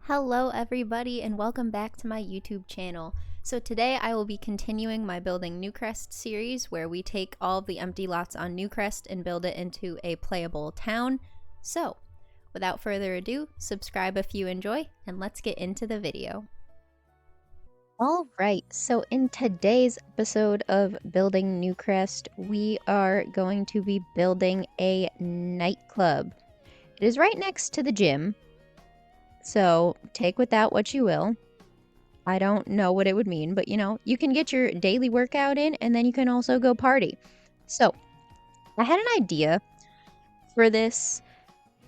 Hello everybody and welcome back to my YouTube channel. So today I will be continuing my Building Newcrest series where we take all of the empty lots on Newcrest and build it into a playable town. So without further ado, subscribe if you enjoy and let's get into the video. Alright, so in today's episode of Building Newcrest, we are going to be building a nightclub. It is right next to the gym. So take with that what you will. I don't know what it would mean, but you can get your daily workout in and then you can also go party. So I had an idea for this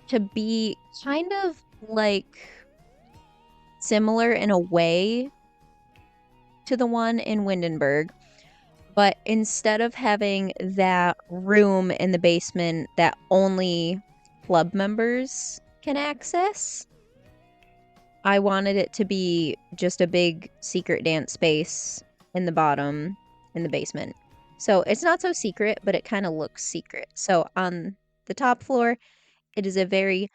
to be kind of like similar in a way to the one in Windenburg. But instead of having that room in the basement that only club members can access, I wanted it to be just a big secret dance space in the bottom, in the basement. So it's not so secret, but it kind of looks secret. So on the top floor, it is a very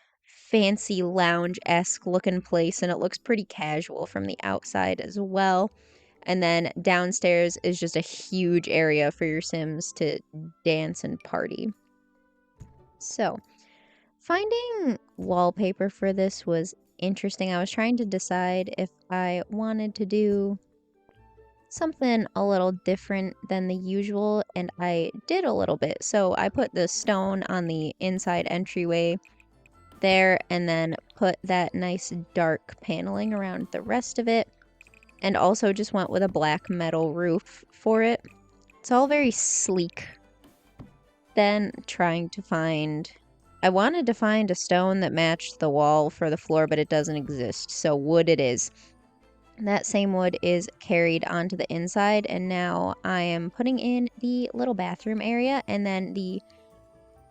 fancy lounge-esque looking place, and it looks pretty casual from the outside as well. And then downstairs is just a huge area for your Sims to dance and party. So finding wallpaper for this was interesting. I was trying to decide if I wanted to do something a little different than the usual, and I did a little bit. So I put the stone on the inside entryway there and then put that nice dark paneling around the rest of it, and also just went with a black metal roof for it. It's all very sleek. Then I wanted to find a stone that matched the wall for the floor, but it doesn't exist, so wood it is. That same wood is carried onto the inside, and now I am putting in the little bathroom area, and then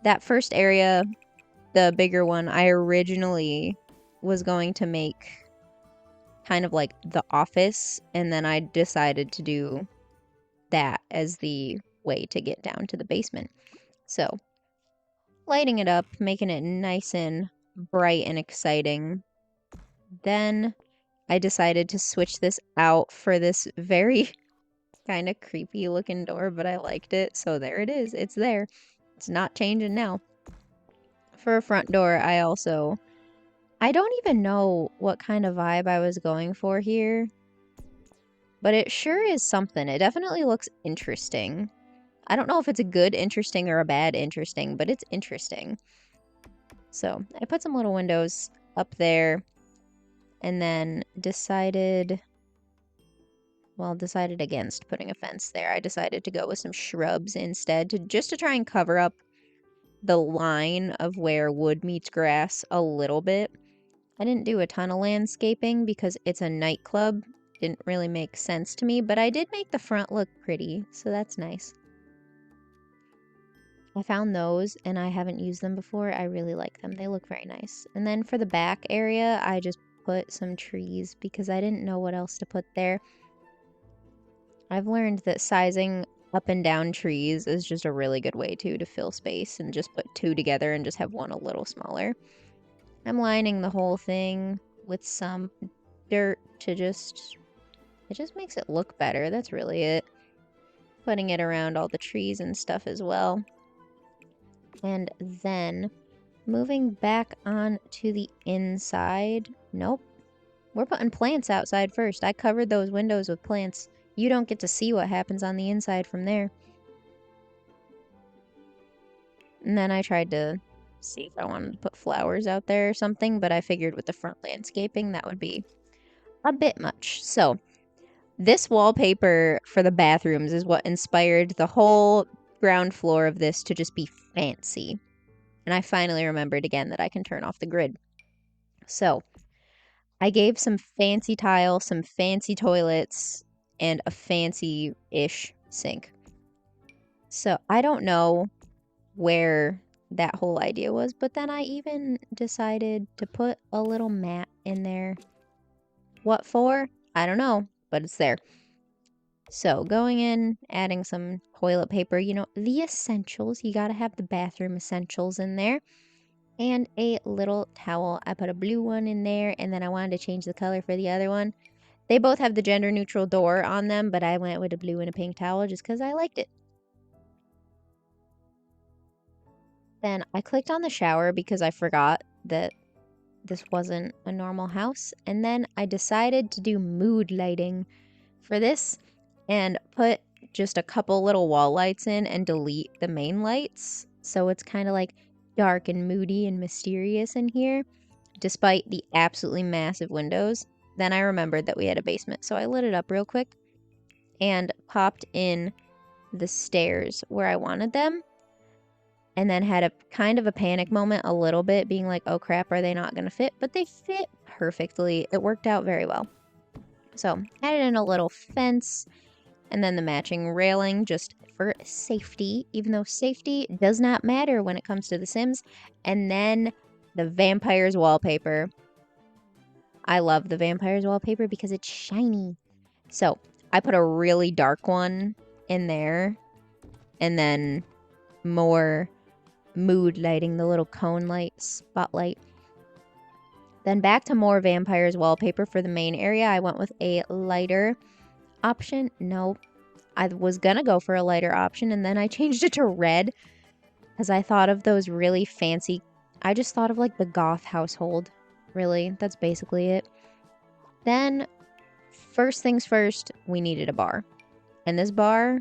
that first area, the bigger one, I originally was going to make kind of like the office, and then I decided to do that as the way to get down to the basement. So lighting it up, making it nice and bright and exciting. Then I decided to switch this out for this very kind of creepy looking door, but I liked it, so there it is. It's there. It's not changing now. For a front door, I don't even know what kind of vibe I was going for here, but it sure is something. It definitely looks interesting. I don't know if it's a good interesting or a bad interesting, but it's interesting. So I put some little windows up there and then decided against putting a fence there. I decided to go with some shrubs instead just to try and cover up the line of where wood meets grass a little bit. I didn't do a ton of landscaping because it's a nightclub. Didn't really make sense to me, but I did make the front look pretty, so that's nice. I found those and I haven't used them before. I really like them. They look very nice. And then for the back area, I just put some trees because I didn't know what else to put there. I've learned that sizing up and down trees is just a really good way to fill space and just put two together and just have one a little smaller. I'm lining the whole thing with some dirt to it just makes it look better. That's really it. Putting it around all the trees and stuff as well. And then moving back on to the inside. Nope. We're putting plants outside first. I covered those windows with plants. You don't get to see what happens on the inside from there. And then I tried to see if I wanted to put flowers out there or something, but I figured with the front landscaping that would be a bit much. So this wallpaper for the bathrooms is what inspired the whole ground floor of this to just be fancy. And I finally remembered again that I can turn off the grid. So I gave some fancy tile, some fancy toilets, and a fancy-ish sink. So I don't know where that whole idea was, but then I even decided to put a little mat in there. What for? I don't know, but it's there. So going in, adding some toilet paper, the essentials. You gotta have the bathroom essentials in there. and a little towel. I put a blue one in there, and then I wanted to change the color for the other one. They both have the gender neutral door on them, but I went with a blue and a pink towel just because I liked it. Then I clicked on the shower because I forgot that this wasn't a normal house. And then I decided to do mood lighting for this and put just a couple little wall lights in and delete the main lights. So it's kind of like dark and moody and mysterious in here, despite the absolutely massive windows. Then I remembered that we had a basement, so I lit it up real quick and popped in the stairs where I wanted them. And then had a kind of a panic moment a little bit, being like, oh crap, are they not going to fit? But they fit perfectly. It worked out very well. So added in a little fence and then the matching railing just for safety, even though safety does not matter when it comes to The Sims. And then the vampires wallpaper. I love the vampires wallpaper because it's shiny. So I put a really dark one in there and then more mood lighting, the little cone light spotlight. Then back to more vampires wallpaper for the main area. I went with a lighter option. No, I was gonna go for a lighter option and then I changed it to red because I thought of those really fancy. I just thought of like the goth household. Really, that's basically it. Then first things first, we needed a bar. And this bar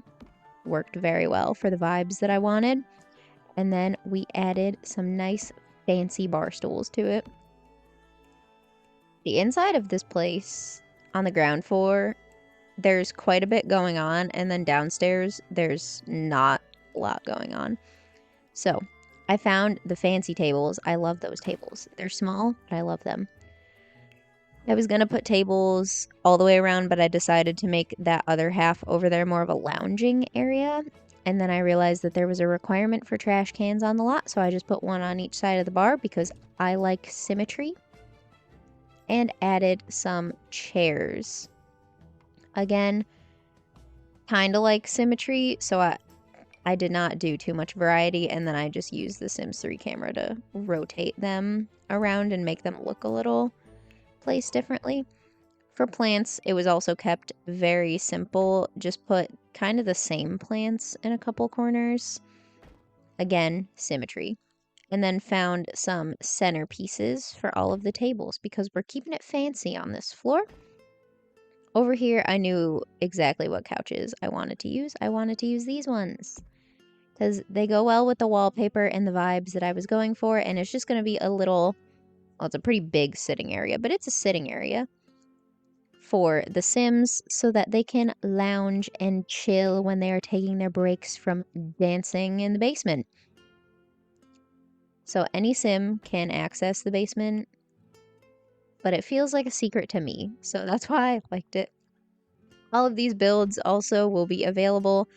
worked very well for the vibes that I wanted. And then we added some nice fancy bar stools to it. The inside of this place on the ground floor, there's quite a bit going on. And then downstairs, there's not a lot going on. So I found the fancy tables. I love those tables. They're small, but I love them. I was going to put tables all the way around, but I decided to make that other half over there more of a lounging area. And then I realized that there was a requirement for trash cans on the lot, so I just put one on each side of the bar because I like symmetry. And added some chairs. Again, kind of like symmetry, so I did not do too much variety, and then I just used the Sims 3 camera to rotate them around and make them look a little placed differently. For plants, it was also kept very simple. Just put kind of the same plants in a couple corners. Again, symmetry. And then found some centerpieces for all of the tables because we're keeping it fancy on this floor. Over here, I knew exactly what couches I wanted to use. I wanted to use these ones because they go well with the wallpaper and the vibes that I was going for. And it's just going to be a little, well, it's a pretty big sitting area, but it's a sitting area for the Sims so that they can lounge and chill when they are taking their breaks from dancing in the basement. So any Sim can access the basement, but it feels like a secret to me, so that's why I liked it. All of these builds also will be available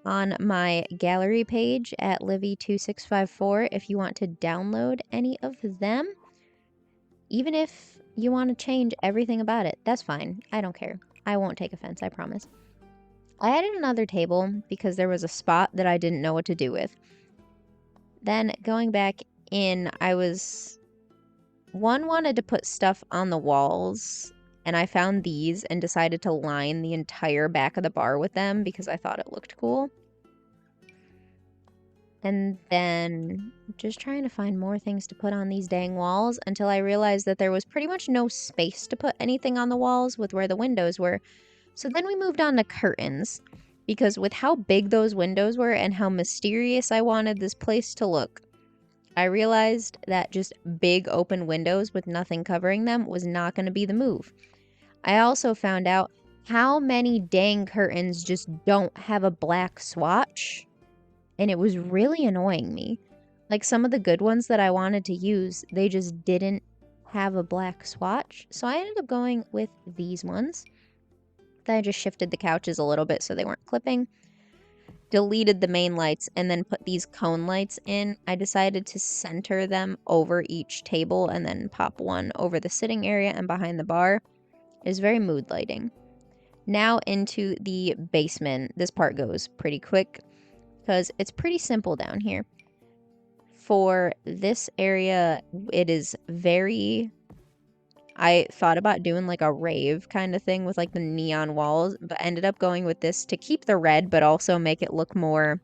on my gallery page at Livy2654 if you want to download any of them. Even if you want to change everything about it, that's fine. I don't care. I won't take offense, I promise. I added another table because there was a spot that I didn't know what to do with. Then going back in, wanted to put stuff on the walls, and I found these and decided to line the entire back of the bar with them because I thought it looked cool. And then just trying to find more things to put on these dang walls until I realized that there was pretty much no space to put anything on the walls with where the windows were. So then we moved on to curtains because with how big those windows were and how mysterious I wanted this place to look, I realized that just big open windows with nothing covering them was not going to be the move. I also found out how many dang curtains just don't have a black swatch. And it was really annoying me. Like some of the good ones that I wanted to use, they just didn't have a black swatch. So I ended up going with these ones. Then I just shifted the couches a little bit so they weren't clipping. Deleted the main lights and then put these cone lights in. I decided to center them over each table and then pop one over the sitting area and behind the bar. It is very mood lighting. Now into the basement. This part goes pretty quick because it's pretty simple down here. For this area, it is very... I thought about doing like a rave kind of thing with like the neon walls, but ended up going with this to keep the red, but also make it look more...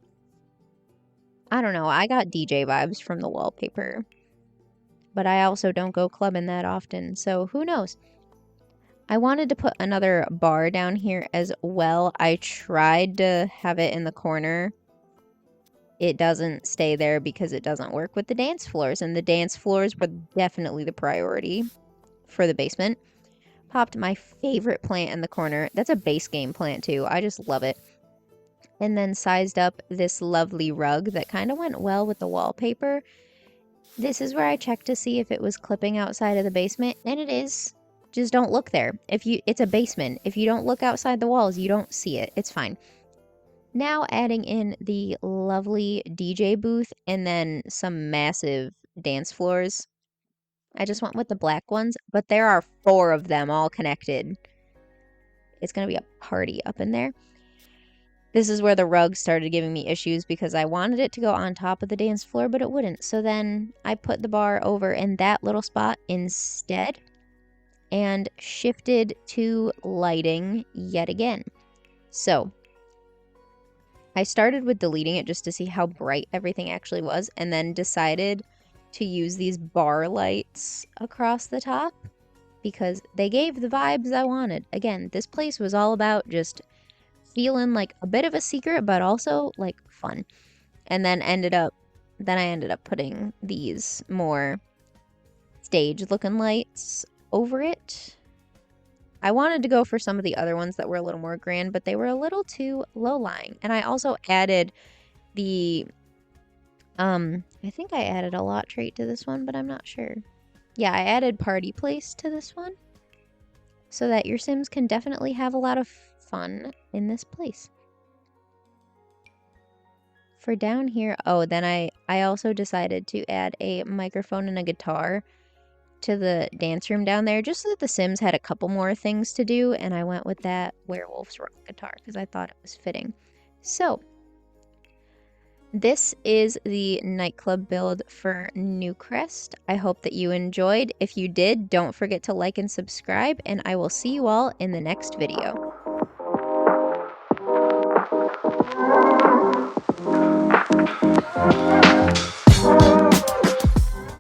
I don't know, I got DJ vibes from the wallpaper. But I also don't go clubbing that often, so who knows? I wanted to put another bar down here as well. I tried to have it in the corner. It doesn't stay there because it doesn't work with the dance floors, and the dance floors were definitely the priority for the basement. Popped my favorite plant in the corner. That's a base game plant too. I just love it. And then sized up this lovely rug that kind of went well with the wallpaper. This is where I checked to see if it was clipping outside of the basement, and it is. Just don't look there. It's a basement. If you don't look outside the walls, you don't see it. It's fine. Now adding in the lovely DJ booth and then some massive dance floors. I just went with the black ones, but there are 4 of them all connected. It's going to be a party up in there. This is where the rug started giving me issues because I wanted it to go on top of the dance floor, but it wouldn't. So then I put the bar over in that little spot instead and shifted to lighting yet again. So I started with deleting it just to see how bright everything actually was, and then decided to use these bar lights across the top because they gave the vibes I wanted. Again, this place was all about just feeling like a bit of a secret, but also like fun. And then I ended up putting these more stage looking lights over it. I wanted to go for some of the other ones that were a little more grand, but they were a little too low-lying. And I also added the I think I added a lot trait to this one, but I'm not sure. Yeah, I added party place to this one so that your Sims can definitely have a lot of fun in this place. For down here, oh, then I also decided to add a microphone and a guitar to the dance room down there just so that the Sims had a couple more things to do, and I went with that Werewolf's Rock guitar because I thought it was fitting. So this is the nightclub build for Newcrest. I hope that you enjoyed. If you did, don't forget to like and subscribe, and I will see you all in the next video.